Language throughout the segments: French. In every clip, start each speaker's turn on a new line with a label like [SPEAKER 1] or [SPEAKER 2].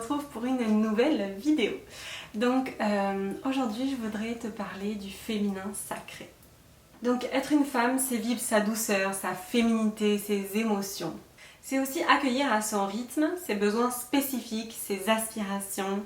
[SPEAKER 1] retrouve pour une nouvelle vidéo. Donc aujourd'hui je voudrais te parler du féminin sacré. Donc être une femme, c'est vivre sa douceur, sa féminité, ses émotions. C'est aussi accueillir à son rythme ses besoins spécifiques, ses aspirations.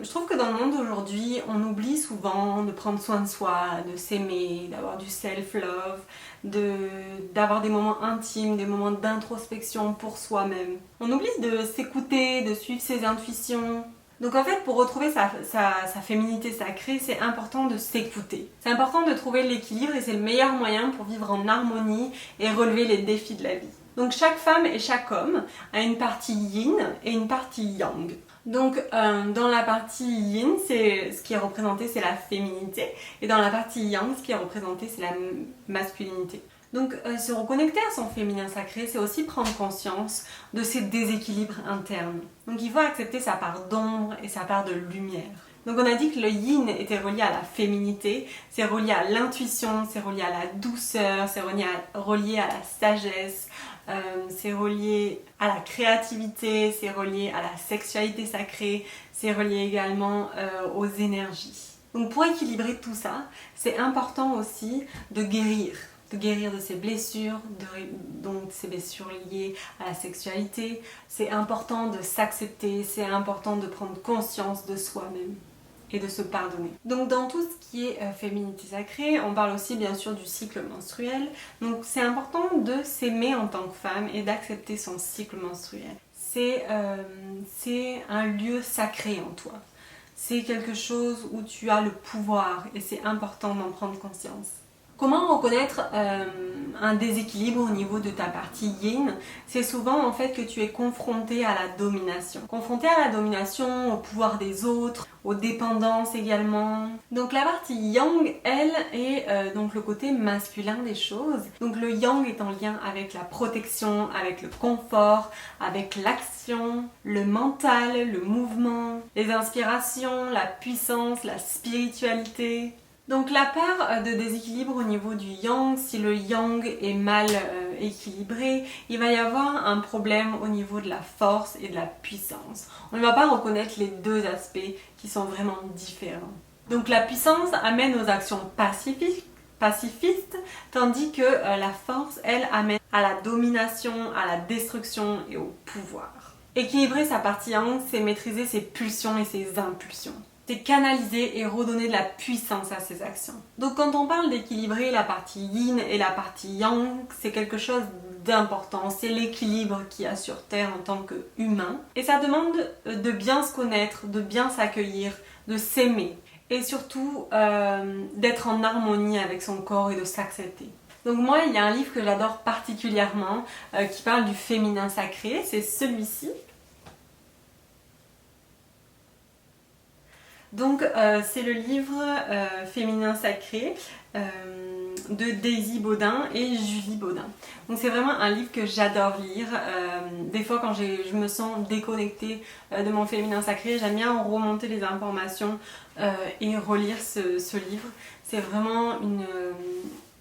[SPEAKER 1] Je trouve que dans le monde d'aujourd'hui, on oublie souvent de prendre soin de soi, de s'aimer, d'avoir du self-love, d'avoir des moments intimes, des moments d'introspection pour soi-même. On oublie de s'écouter, de suivre ses intuitions. Donc en fait, pour retrouver sa féminité sacrée, c'est important de s'écouter. C'est important de trouver l'équilibre et c'est le meilleur moyen pour vivre en harmonie et relever les défis de la vie. Donc chaque femme et chaque homme a une partie yin et une partie yang. Donc dans la partie yin, ce qui est représenté, c'est la féminité, et dans la partie yang, ce qui est représenté, c'est la masculinité. Donc se reconnecter à son féminin sacré, c'est aussi prendre conscience de ses déséquilibres internes. Donc il faut accepter sa part d'ombre et sa part de lumière. Donc on a dit que le yin était relié à la féminité, c'est relié à l'intuition, c'est relié à la douceur, c'est relié à la sagesse, c'est relié à la créativité, c'est relié à la sexualité sacrée, c'est relié également aux énergies. Donc pour équilibrer tout ça, c'est important aussi de guérir de ses blessures, donc ses blessures liées à la sexualité. C'est important de s'accepter, c'est important de prendre conscience de soi-même et de se pardonner. Donc dans tout ce qui est féminité sacrée, on parle aussi bien sûr du cycle menstruel. Donc c'est important de s'aimer en tant que femme et d'accepter son cycle menstruel. C'est un lieu sacré en toi. C'est quelque chose où tu as le pouvoir et c'est important d'en prendre conscience. Comment reconnaître un déséquilibre au niveau de ta partie yin? C'est souvent en fait que tu es confronté à la domination. Confronté à la domination, au pouvoir des autres, aux dépendances également. Donc la partie yang, elle, est donc le côté masculin des choses. Donc le yang est en lien avec la protection, avec le confort, avec l'action, le mental, le mouvement, les inspirations, la puissance, la spiritualité. Donc la part de déséquilibre au niveau du yang, si le yang est mal équilibré, il va y avoir un problème au niveau de la force et de la puissance. On ne va pas reconnaître les deux aspects qui sont vraiment différents. Donc la puissance amène aux actions pacifistes, tandis que la force, elle, amène à la domination, à la destruction et au pouvoir. Équilibrer sa partie yang, c'est maîtriser ses pulsions et ses impulsions. C'est canaliser et redonner de la puissance à ses actions. Donc quand on parle d'équilibrer la partie yin et la partie yang, c'est quelque chose d'important. C'est l'équilibre qu'il y a sur Terre en tant qu'humain. Et ça demande de bien se connaître, de bien s'accueillir, de s'aimer. Et surtout d'être en harmonie avec son corps et de s'accepter. Donc moi, il y a un livre que j'adore particulièrement qui parle du féminin sacré. C'est celui-ci. Donc c'est le livre Féminin sacré de Daisy Baudin et Julie Baudin. Donc c'est vraiment un livre que j'adore lire. Des fois quand je me sens déconnectée de mon féminin sacré, j'aime bien remonter les informations et relire ce livre. C'est vraiment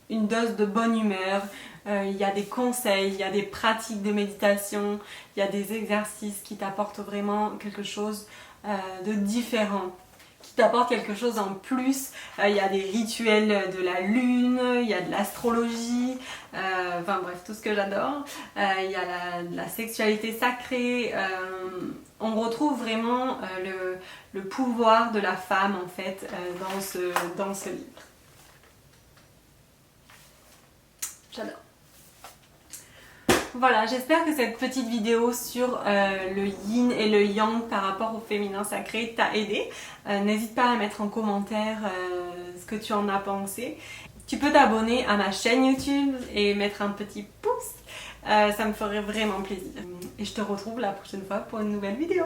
[SPEAKER 1] une dose de bonne humeur. Il y a des conseils, il y a des pratiques de méditation, il y a des exercices qui t'apportent vraiment quelque chose de différent. Qui t'apporte quelque chose en plus. Il y a des rituels de la lune, il y a de l'astrologie, enfin bref, tout ce que j'adore. Il y a la sexualité sacrée. On retrouve vraiment le pouvoir de la femme en fait dans ce livre. J'adore. Voilà, j'espère que cette petite vidéo sur le yin et le yang par rapport au féminin sacré t'a aidé. N'hésite pas à mettre en commentaire ce que tu en as pensé. Tu peux t'abonner à ma chaîne YouTube et mettre un petit pouce. Ça me ferait vraiment plaisir. Et je te retrouve la prochaine fois pour une nouvelle vidéo.